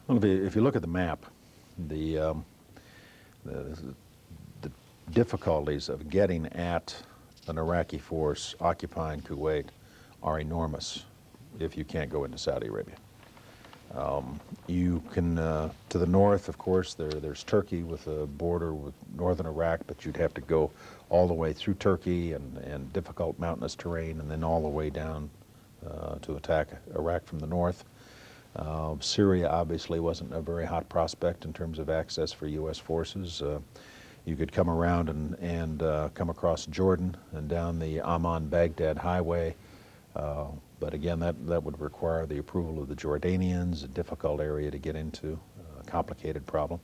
Well, if you look at the map, the, the, the difficulties of getting at an Iraqi force occupying Kuwait are enormous if you can't go into Saudi Arabia. You can, to the north, of course, there's Turkey with a border with northern Iraq, but you'd have to go all the way through Turkey and difficult mountainous terrain, and then all the way down to attack Iraq from the north. Syria obviously wasn't a very hot prospect in terms of access for U.S. forces. You could come around and come across Jordan and down the Amman-Baghdad highway. But again, that would require the approval of the Jordanians, a difficult area to get into, a complicated problem.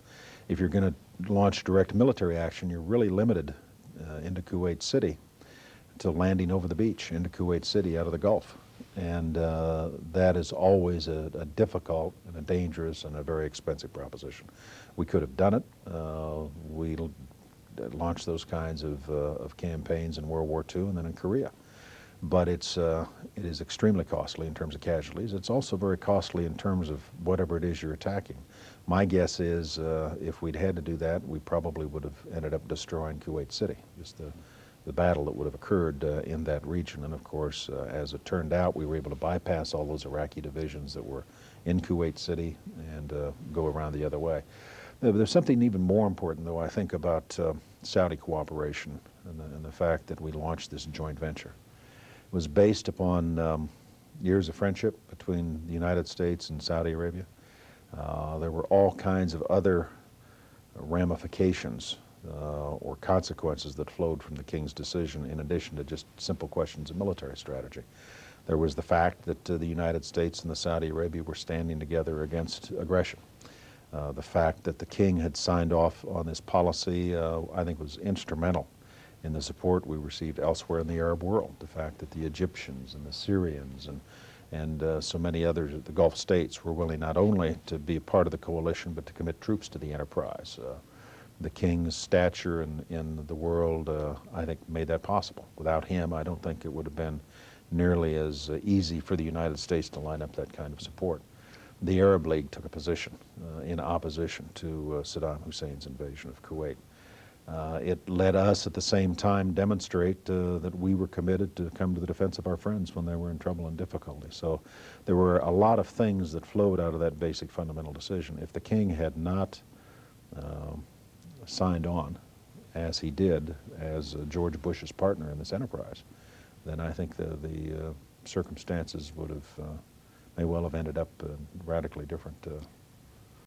If you're going to launch direct military action, you're really limited into Kuwait City to landing over the beach into Kuwait City out of the Gulf. And that is always a difficult and a dangerous and a very expensive proposition. We could have done it. We launched those kinds of campaigns in World War II and then in Korea. But it is extremely costly in terms of casualties. It's also very costly in terms of whatever it is you're attacking. My guess is if we'd had to do that, we probably would have ended up destroying Kuwait City, just the battle that would have occurred in that region. And of course, as it turned out, we were able to bypass all those Iraqi divisions that were in Kuwait City and go around the other way. There's something even more important, though, I think, about Saudi cooperation and the fact that we launched this joint venture. It was based upon years of friendship between the United States and Saudi Arabia. There were all kinds of other ramifications or consequences that flowed from the King's decision, in addition to just simple questions of military strategy. There was the fact that the United States and the Saudi Arabia were standing together against aggression. The fact that the King had signed off on this policy, I think, was instrumental in the support we received elsewhere in the Arab world. The fact that the Egyptians and the Syrians and so many others of the Gulf states were willing not only to be a part of the coalition, but to commit troops to the enterprise. The King's stature in the world, I think, made that possible. Without him, I don't think it would have been nearly as easy for the United States to line up that kind of support. The Arab League took a position in opposition to Saddam Hussein's invasion of Kuwait. It let us at the same time demonstrate that we were committed to come to the defense of our friends when they were in trouble and difficulty. So there were a lot of things that flowed out of that basic fundamental decision. If the King had not signed on, as he did, as George Bush's partner in this enterprise, then I think the circumstances would have may well have ended up radically different